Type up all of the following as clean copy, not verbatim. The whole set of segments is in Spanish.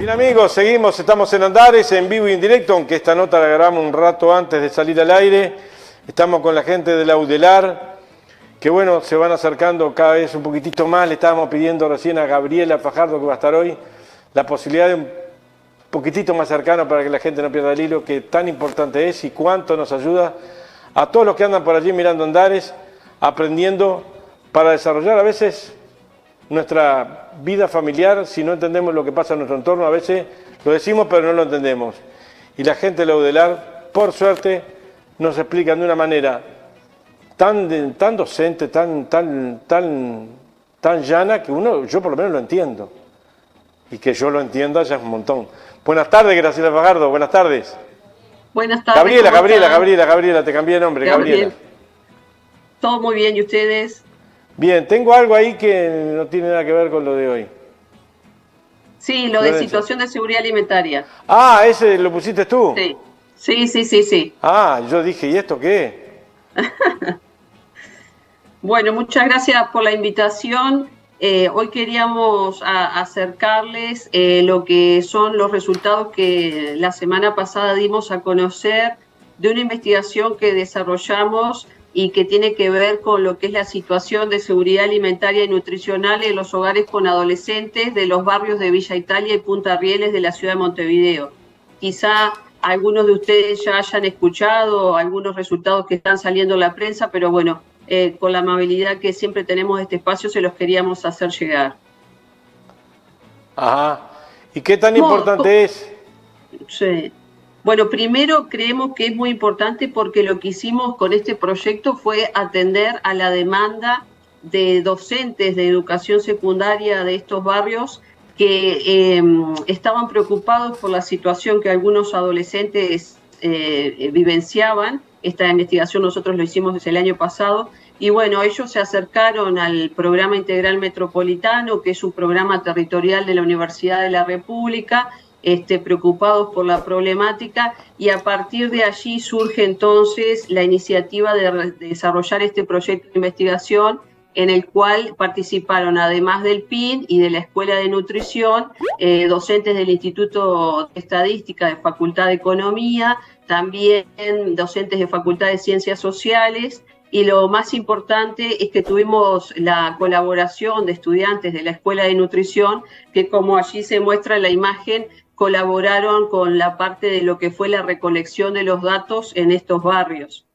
Bien amigos, seguimos, estamos en Andares, en vivo y en directo, aunque esta nota la grabamos un rato antes de salir al aire. Estamos con la gente de la UDELAR, que bueno, se van acercando cada vez un poquitito más. Le estábamos pidiendo recién a Gabriela Fajardo, que va a estar hoy, la posibilidad de un poquitito más cercano para que la gente no pierda el hilo, que tan importante es y cuánto nos ayuda a todos los que andan por allí mirando Andares, aprendiendo para desarrollar a veces nuestra vida familiar. Si no entendemos lo que pasa en nuestro entorno, a veces lo decimos pero no lo entendemos. Y la gente de la UDELAR, por suerte, nos explican de una manera tan docente, tan llana, que yo por lo menos lo entiendo. Y que yo lo entienda ya es un montón. Buenas tardes, Graciela Fajardo, buenas tardes. Buenas tardes. Gabriela, te cambié de nombre, Gabriela. Todo muy bien, ¿y ustedes? Bien, tengo algo ahí que no tiene nada que ver con lo de hoy. Sí, lo de situación de seguridad alimentaria. Ah, ¿ese lo pusiste tú? Sí. Ah, yo dije, ¿y esto qué? Bueno, muchas gracias por la invitación. Hoy queríamos acercarles lo que son los resultados que la semana pasada dimos a conocer de una investigación que desarrollamos y que tiene que ver con lo que es la situación de seguridad alimentaria y nutricional en los hogares con adolescentes de los barrios de Villa Italia y Punta Rieles de la ciudad de Montevideo. Quizá algunos de ustedes ya hayan escuchado algunos resultados que están saliendo en la prensa, pero bueno, con la amabilidad que siempre tenemos de este espacio, se los queríamos hacer llegar. Ajá. ¿Y qué tan importante es? Sí. Bueno, primero creemos que es muy importante porque lo que hicimos con este proyecto fue atender a la demanda de docentes de educación secundaria de estos barrios que estaban preocupados por la situación que algunos adolescentes vivenciaban. Esta investigación nosotros lo hicimos desde el año pasado y bueno, ellos se acercaron al Programa Integral Metropolitano, que es un programa territorial de la Universidad de la República, preocupados por la problemática, y a partir de allí surge entonces la iniciativa de desarrollar este proyecto de investigación en el cual participaron, además del PIN y de la Escuela de Nutrición, docentes del Instituto de Estadística de Facultad de Economía, también docentes de Facultad de Ciencias Sociales, y lo más importante es que tuvimos la colaboración de estudiantes de la Escuela de Nutrición, que como allí se muestra en la imagen, colaboraron con la parte de lo que fue la recolección de los datos en estos barrios.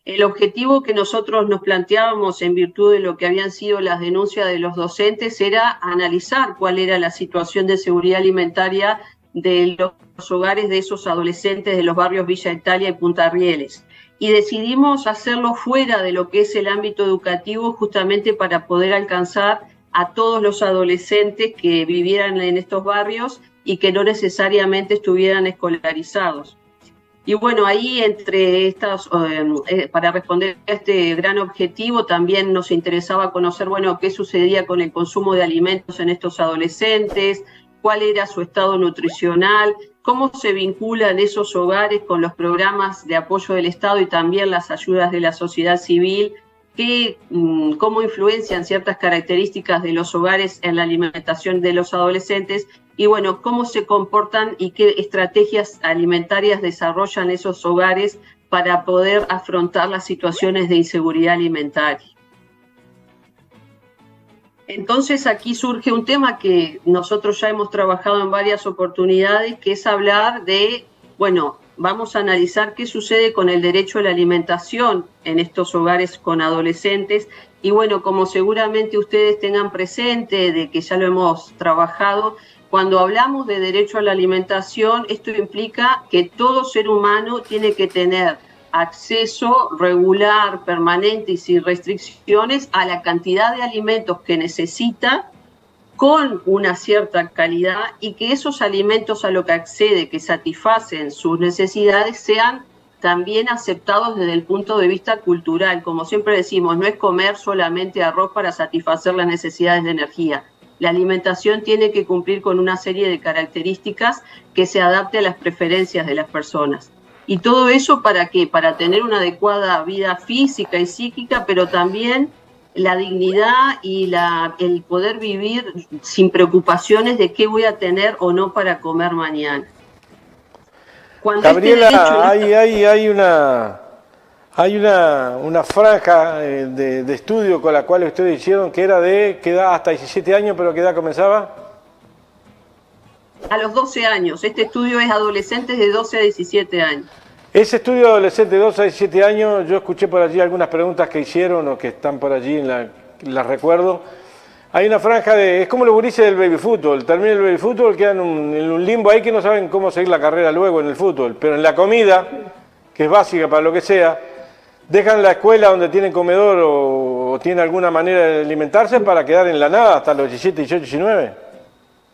El objetivo que nosotros nos planteábamos en virtud de lo que habían sido las denuncias de los docentes era analizar cuál era la situación de seguridad alimentaria de los hogares de esos adolescentes de los barrios Villa Italia y Punta Rieles. Y decidimos hacerlo fuera de lo que es el ámbito educativo, justamente para poder alcanzar a todos los adolescentes que vivieran en estos barrios y que no necesariamente estuvieran escolarizados. Y bueno, ahí entre estas, para responder a este gran objetivo, también nos interesaba conocer, bueno, qué sucedía con el consumo de alimentos en estos adolescentes, cuál era su estado nutricional, cómo se vinculan esos hogares con los programas de apoyo del Estado y también las ayudas de la sociedad civil, cómo influencian ciertas características de los hogares en la alimentación de los adolescentes y bueno, cómo se comportan y qué estrategias alimentarias desarrollan esos hogares para poder afrontar las situaciones de inseguridad alimentaria. Entonces aquí surge un tema que nosotros ya hemos trabajado en varias oportunidades, que es hablar de, bueno, vamos a analizar qué sucede con el derecho a la alimentación en estos hogares con adolescentes. Y bueno, como seguramente ustedes tengan presente, de que ya lo hemos trabajado, cuando hablamos de derecho a la alimentación, esto implica que todo ser humano tiene que tener acceso regular, permanente y sin restricciones a la cantidad de alimentos que necesita con una cierta calidad y que esos alimentos a lo que accede, que satisfacen sus necesidades, sean también aceptados desde el punto de vista cultural. Como siempre decimos, no es comer solamente arroz para satisfacer las necesidades de energía. La alimentación tiene que cumplir con una serie de características que se adapte a las preferencias de las personas. ¿Y todo eso para qué? Para tener una adecuada vida física y psíquica, pero también la dignidad y el poder vivir sin preocupaciones de qué voy a tener o no para comer mañana. Cuando Gabriela, hay una franja de estudio con la cual ustedes hicieron que era que da hasta 17 años, pero ¿qué edad comenzaba? A los 12 años. Este estudio es adolescentes de 12 a 17 años. Ese estudio de adolescentes de 12 a 17 años, yo escuché por allí algunas preguntas que hicieron o que están por allí, las recuerdo. Hay una franja es como los gurises del baby fútbol. Termina el baby fútbol, quedan en un limbo ahí que no saben cómo seguir la carrera luego en el fútbol. Pero en la comida, que es básica para lo que sea, dejan la escuela donde tienen comedor o tienen alguna manera de alimentarse para quedar en la nada hasta los 17, 18, 19.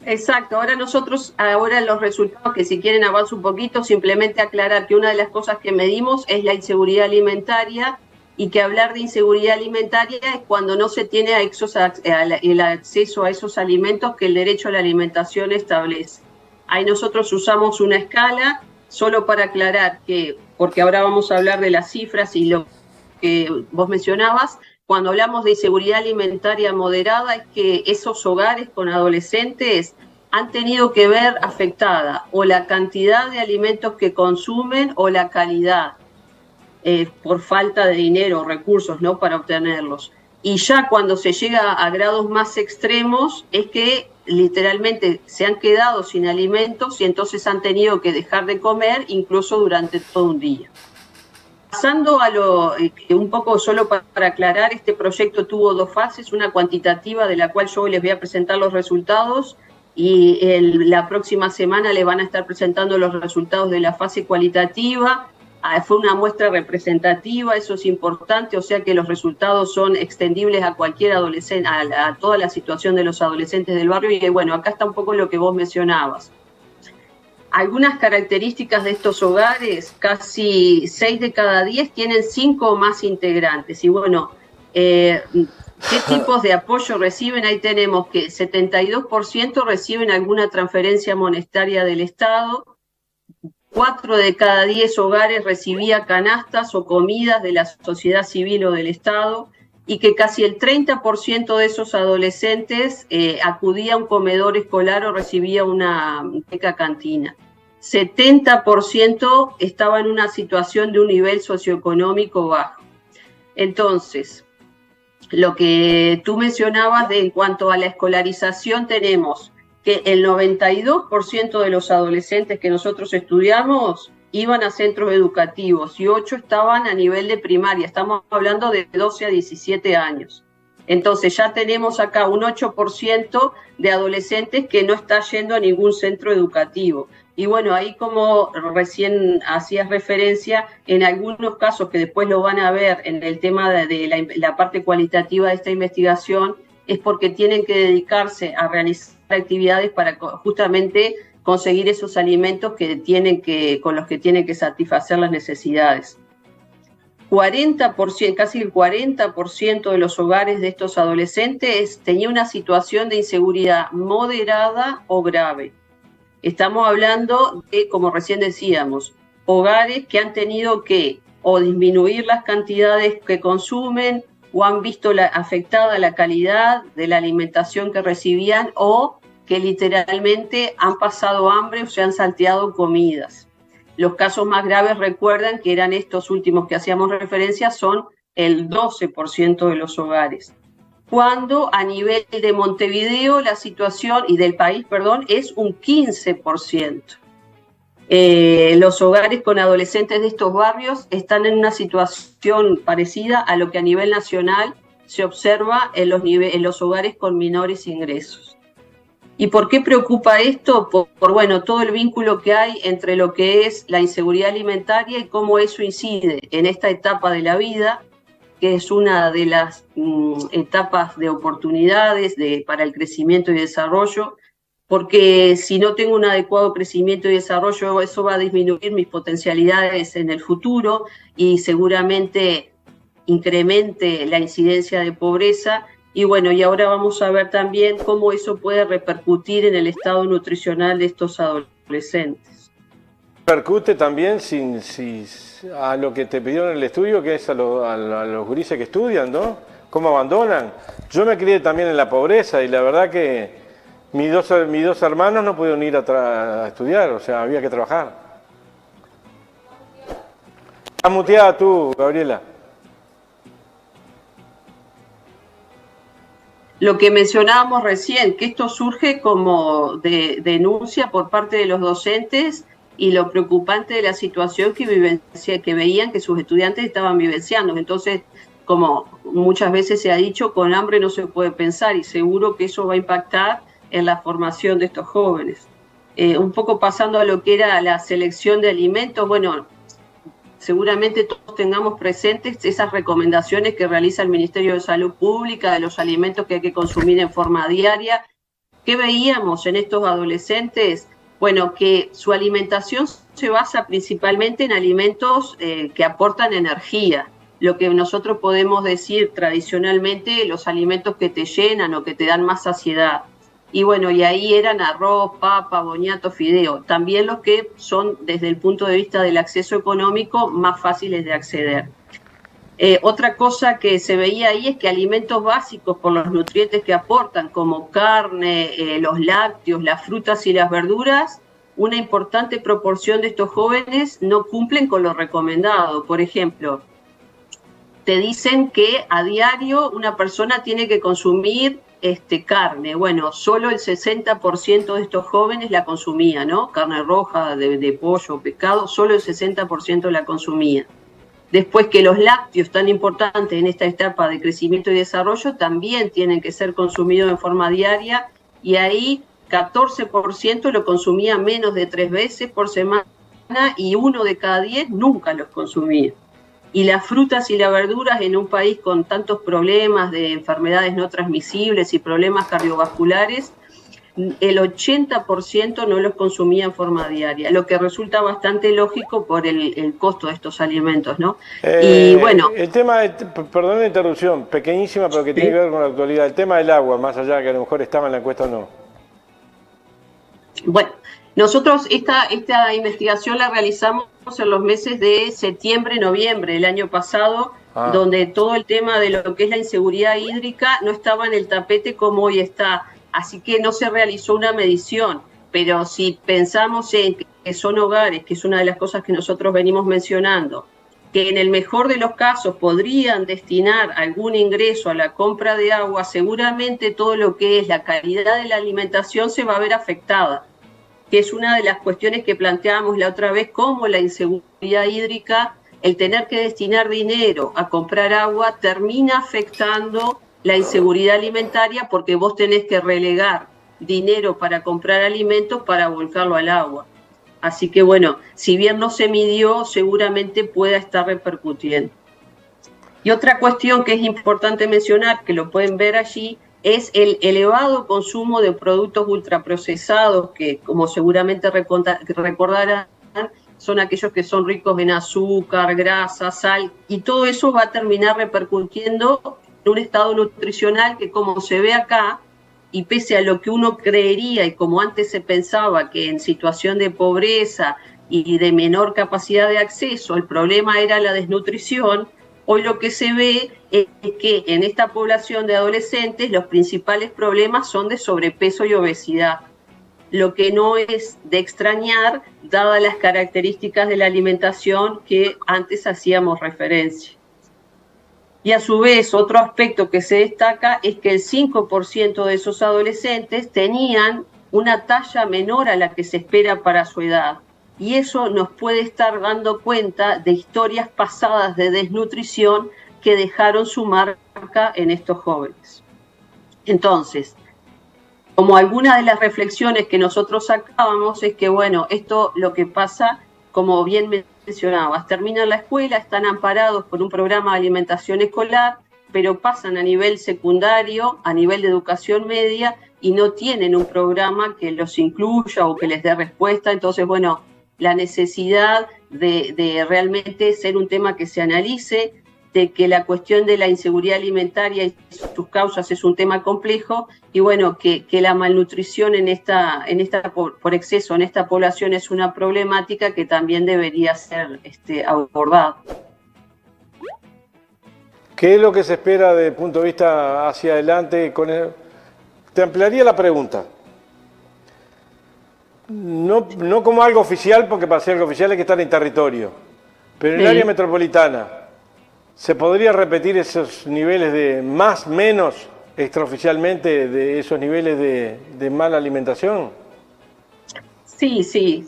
Exacto, ahora los resultados, que si quieren avanzo un poquito, simplemente aclarar que una de las cosas que medimos es la inseguridad alimentaria, y que hablar de inseguridad alimentaria es cuando no se tiene el acceso a esos alimentos que el derecho a la alimentación establece. Ahí nosotros usamos una escala, solo para aclarar que, porque ahora vamos a hablar de las cifras y lo que vos mencionabas, cuando hablamos de inseguridad alimentaria moderada es que esos hogares con adolescentes han tenido que ver afectada o la cantidad de alimentos que consumen o la calidad, por falta de dinero o recursos, ¿no?, para obtenerlos. Y ya cuando se llega a grados más extremos es que literalmente se han quedado sin alimentos y entonces han tenido que dejar de comer incluso durante todo un día. Pasando a un poco solo para aclarar, este proyecto tuvo dos fases, una cuantitativa de la cual yo hoy les voy a presentar los resultados y la próxima semana les van a estar presentando los resultados de la fase cualitativa. Fue una muestra representativa, eso es importante, o sea que los resultados son extendibles a cualquier adolescente, a toda la situación de los adolescentes del barrio. Y bueno, acá está un poco lo que vos mencionabas. Algunas características de estos hogares, casi 6 de cada 10 tienen 5 o más integrantes. Y bueno, ¿qué tipos de apoyo reciben? Ahí tenemos que 72% reciben alguna transferencia monetaria del Estado, 4 de cada 10 hogares recibía canastas o comidas de la sociedad civil o del Estado, y que casi el 30% de esos adolescentes acudía a un comedor escolar o recibía una beca cantina. 70% estaba en una situación de un nivel socioeconómico bajo. Entonces, lo que tú mencionabas en cuanto a la escolarización, tenemos que el 92% de los adolescentes que nosotros estudiamos iban a centros educativos y 8 estaban a nivel de primaria. Estamos hablando de 12 a 17 años. Entonces ya tenemos acá un 8% de adolescentes que no está yendo a ningún centro educativo. Y bueno, ahí como recién hacías referencia, en algunos casos que después lo van a ver en el tema de la parte cualitativa de esta investigación, es porque tienen que dedicarse a realizar actividades para justamente conseguir esos alimentos con los que tienen que satisfacer las necesidades. 40%, casi el 40% de los hogares de estos adolescentes tenía una situación de inseguridad moderada o grave. Estamos hablando de, como recién decíamos, hogares que han tenido que o disminuir las cantidades que consumen, o han visto afectada la calidad de la alimentación que recibían, o que literalmente han pasado hambre o se han salteado comidas. Los casos más graves, recuerdan que eran estos últimos que hacíamos referencia, son el 12% de los hogares. Cuando a nivel de Montevideo la situación, y del país, perdón, es un 15%. Los hogares con adolescentes de estos barrios están en una situación parecida a lo que a nivel nacional se observa en los hogares con menores ingresos. ¿Y por qué preocupa esto? Por bueno, todo el vínculo que hay entre lo que es la inseguridad alimentaria y cómo eso incide en esta etapa de la vida, que es una de las etapas de oportunidades para el crecimiento y desarrollo, porque si no tengo un adecuado crecimiento y desarrollo, eso va a disminuir mis potencialidades en el futuro y seguramente incremente la incidencia de pobreza. Y bueno, y ahora vamos a ver también cómo eso puede repercutir en el estado nutricional de estos adolescentes. Repercute también a lo que te pidieron en el estudio, que es a los gurises que estudian, ¿no? cómo abandonan. Yo me crié también en la pobreza y la verdad que mis dos hermanos no pudieron ir a estudiar, o sea, había que trabajar. ¿Estás muteada tú, Gabriela? Lo que mencionábamos recién, que esto surge como de denuncia por parte de los docentes y lo preocupante de la situación que veían que sus estudiantes estaban vivenciando. Entonces, como muchas veces se ha dicho, con hambre no se puede pensar y seguro que eso va a impactar en la formación de estos jóvenes. Un poco pasando a lo que era la selección de alimentos, bueno, seguramente todos tengamos presentes esas recomendaciones que realiza el Ministerio de Salud Pública de los alimentos que hay que consumir en forma diaria. ¿Qué veíamos en estos adolescentes? Bueno, que su alimentación se basa principalmente en alimentos que aportan energía. Lo que nosotros podemos decir tradicionalmente, los alimentos que te llenan o que te dan más saciedad. Y bueno, y ahí eran arroz, papa, boniato, fideo. También los que son, desde el punto de vista del acceso económico, más fáciles de acceder. Otra cosa que se veía ahí es que alimentos básicos por los nutrientes que aportan, como carne, los lácteos, las frutas y las verduras, una importante proporción de estos jóvenes no cumplen con lo recomendado. Por ejemplo, te dicen que a diario una persona tiene que consumir carne. Bueno, solo el 60% de estos jóvenes la consumía, ¿no? Carne roja, de pollo, pescado, solo el 60% la consumía. Después que los lácteos tan importantes en esta etapa de crecimiento y desarrollo también tienen que ser consumidos en forma diaria y ahí 14% lo consumía menos de 3 veces por semana y 1 de cada 10 nunca los consumía. Y las frutas y las verduras en un país con tantos problemas de enfermedades no transmisibles y problemas cardiovasculares, el 80% no los consumía en forma diaria, lo que resulta bastante lógico por el costo de estos alimentos, ¿no? Y bueno... El tema, perdón la interrupción, pequeñísima, pero que tiene que ver con la actualidad. El tema del agua, más allá de que a lo mejor estaba en la encuesta o no. Bueno, nosotros esta investigación la realizamos en los meses de septiembre, noviembre del año pasado, donde todo el tema de lo que es la inseguridad hídrica no estaba en el tapete como hoy está. Así que no se realizó una medición, pero si pensamos en que son hogares, que es una de las cosas que nosotros venimos mencionando, que en el mejor de los casos podrían destinar algún ingreso a la compra de agua, seguramente todo lo que es la calidad de la alimentación se va a ver afectada, que es una de las cuestiones que planteábamos la otra vez, como la inseguridad hídrica, el tener que destinar dinero a comprar agua termina afectando la inseguridad alimentaria porque vos tenés que relegar dinero para comprar alimentos para volcarlo al agua. Así que bueno, si bien no se midió, seguramente pueda estar repercutiendo. Y otra cuestión que es importante mencionar, que lo pueden ver allí, es el elevado consumo de productos ultraprocesados, que como seguramente recordarán, son aquellos que son ricos en azúcar, grasa, sal, y todo eso va a terminar repercutiendo en un estado nutricional que, como se ve acá, y pese a lo que uno creería y como antes se pensaba que en situación de pobreza y de menor capacidad de acceso el problema era la desnutrición, hoy lo que se ve es que en esta población de adolescentes los principales problemas son de sobrepeso y obesidad, lo que no es de extrañar dadas las características de la alimentación que antes hacíamos referencia. Y a su vez, otro aspecto que se destaca es que el 5% de esos adolescentes tenían una talla menor a la que se espera para su edad. Y eso nos puede estar dando cuenta de historias pasadas de desnutrición que dejaron su marca en estos jóvenes. Entonces, como alguna de las reflexiones que nosotros sacábamos es que, bueno, esto lo que pasa, como bien mencionabas, terminan la escuela, están amparados por un programa de alimentación escolar, pero pasan a nivel secundario, a nivel de educación media, y no tienen un programa que los incluya o que les dé respuesta. Entonces, bueno, la necesidad de realmente ser un tema que se analice, de que la cuestión de la inseguridad alimentaria y sus causas es un tema complejo, y bueno, que la malnutrición por exceso en esta población es una problemática que también debería ser abordada. ¿Qué es lo que se espera desde el punto de vista hacia adelante? Te ampliaría la pregunta. No como algo oficial, porque para ser algo oficial hay que estar en territorio, pero en el área metropolitana, ¿se podría repetir esos niveles de más, menos, extraoficialmente, de esos niveles de mala alimentación? Sí, sí.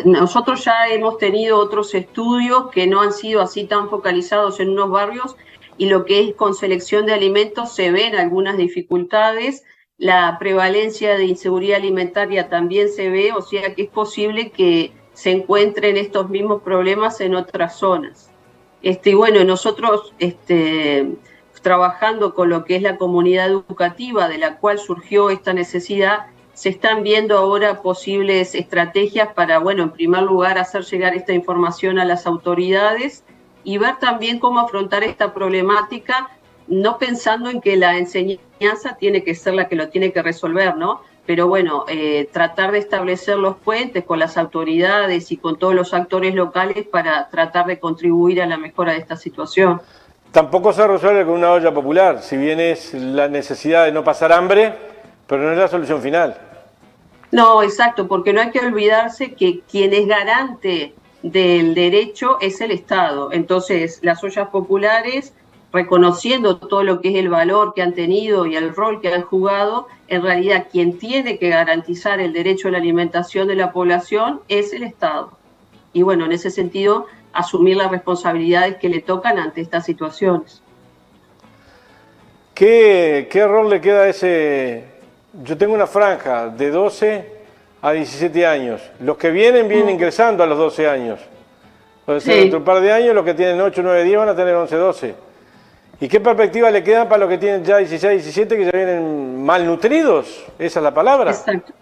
Nosotros ya hemos tenido otros estudios que no han sido así tan focalizados en unos barrios, y lo que es con selección de alimentos se ven algunas dificultades. La prevalencia de inseguridad alimentaria también se ve, o sea que es posible que se encuentren estos mismos problemas en otras zonas. Y bueno, nosotros trabajando con lo que es la comunidad educativa de la cual surgió esta necesidad, se están viendo ahora posibles estrategias para, bueno, en primer lugar, hacer llegar esta información a las autoridades y ver también cómo afrontar esta problemática, no pensando en que la enseñanza tiene que ser la que lo tiene que resolver, ¿no? Pero bueno, tratar de establecer los puentes con las autoridades y con todos los actores locales para tratar de contribuir a la mejora de esta situación. Tampoco se resuelve con una olla popular, si bien es la necesidad de no pasar hambre, pero no es la solución final. No, exacto, porque no hay que olvidarse que quien es garante del derecho es el Estado. Entonces, las ollas populares, reconociendo todo lo que es el valor que han tenido y el rol que han jugado, en realidad quien tiene que garantizar el derecho a la alimentación de la población es el Estado. Y bueno, en ese sentido, asumir las responsabilidades que le tocan ante estas situaciones. ¿Qué rol le queda a ese? Yo tengo una franja de 12 a 17 años. Los que vienen ingresando a los 12 años. Puede ser dentro de un par de años, los que tienen 8, 9, 10 van a tener 11, 12. ¿Y qué perspectiva le quedan para los que tienen ya 16, 17, que ya vienen malnutridos? Esa es la palabra. Exacto.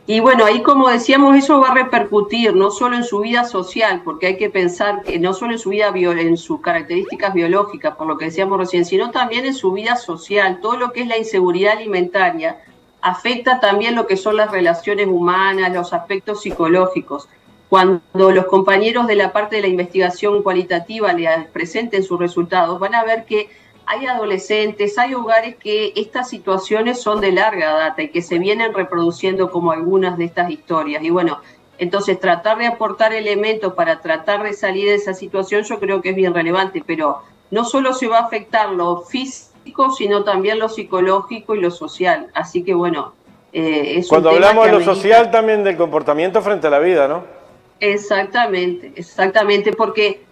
Y bueno, ahí como decíamos, eso va a repercutir no solo en su vida social, porque hay que pensar que no solo en su vida, en sus características biológicas, por lo que decíamos recién, sino también en su vida social. Todo lo que es la inseguridad alimentaria afecta también lo que son las relaciones humanas, los aspectos psicológicos. Cuando los compañeros de la parte de la investigación cualitativa les presenten sus resultados, van a ver que hay adolescentes, hay hogares que estas situaciones son de larga data y que se vienen reproduciendo como algunas de estas historias. Y bueno, entonces tratar de aportar elementos para tratar de salir de esa situación yo creo que es bien relevante, pero no solo se va a afectar lo físico, sino también lo psicológico y lo social. Así que bueno, es cuando hablamos de lo social, también del comportamiento frente a la vida, ¿no? Exactamente, exactamente, porque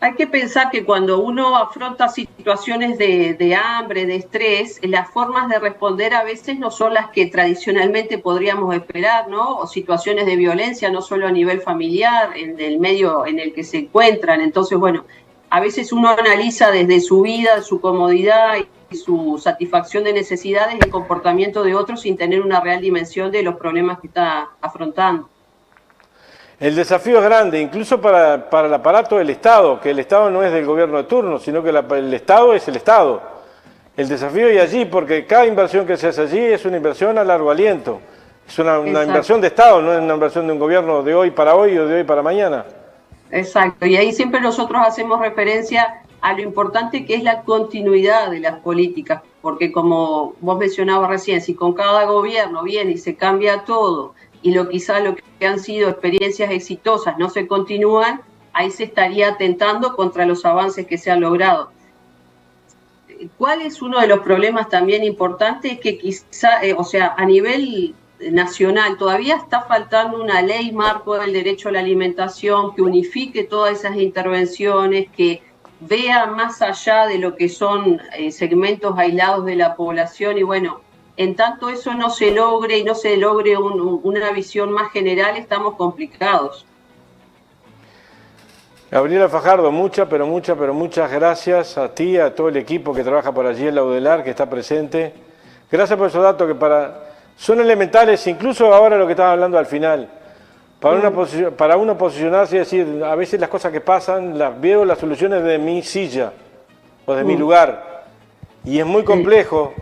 hay que pensar que cuando uno afronta situaciones de hambre, de estrés, las formas de responder a veces no son las que tradicionalmente podríamos esperar, ¿no? O situaciones de violencia, no solo a nivel familiar, en el medio en el que se encuentran. Entonces, bueno, a veces uno analiza desde su vida, su comodidad y su satisfacción de necesidades el comportamiento de otros sin tener una real dimensión de los problemas que está afrontando. El desafío es grande, incluso para el aparato del Estado, que el Estado no es del gobierno de turno, sino que el Estado es el Estado. El desafío es allí, porque cada inversión que se hace allí es una inversión a largo aliento. Es una inversión de Estado, no es una inversión de un gobierno de hoy para hoy o de hoy para mañana. Exacto, y ahí siempre nosotros hacemos referencia a lo importante que es la continuidad de las políticas, porque como vos mencionabas recién, si con cada gobierno viene y se cambia todo, y quizá lo que han sido experiencias exitosas no se continúan, ahí se estaría atentando contra los avances que se han logrado. ¿Cuál es uno de los problemas también importantes? Es que quizá, a nivel nacional todavía está faltando una ley marco del derecho a la alimentación que unifique todas esas intervenciones, que vea más allá de lo que son segmentos aislados de la población. Y bueno, en tanto eso no se logre y no se logre una visión más general, estamos complicados. Gabriela Fajardo, muchas gracias a ti, a todo el equipo que trabaja por allí en la UDELAR, que está presente. Gracias por esos datos que son elementales, incluso ahora lo que estaba hablando al final. Para uno posicionarse y decir, a veces las cosas que pasan, veo las soluciones de mi silla o de mi lugar. Y es muy complejo.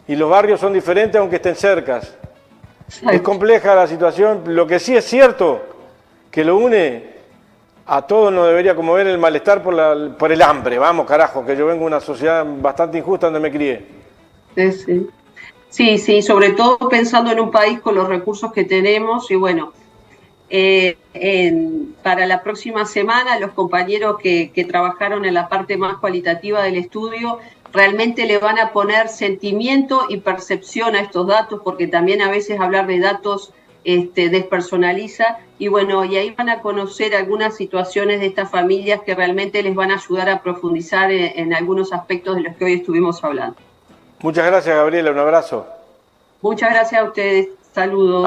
Y los barrios son diferentes aunque estén cercas. Es compleja la situación. Lo que sí es cierto, que lo une A todos nos debería conmover el malestar por el hambre. Vamos, carajo, que yo vengo de una sociedad bastante injusta donde me crié. Sí. Sí, sobre todo pensando en un país con los recursos que tenemos y bueno, para la próxima semana los compañeros que trabajaron en la parte más cualitativa del estudio realmente le van a poner sentimiento y percepción a estos datos, porque también a veces hablar de datos despersonaliza, y bueno, y ahí van a conocer algunas situaciones de estas familias que realmente les van a ayudar a profundizar en algunos aspectos de los que hoy estuvimos hablando. Muchas gracias, Gabriela, un abrazo. Muchas gracias a ustedes, saludos.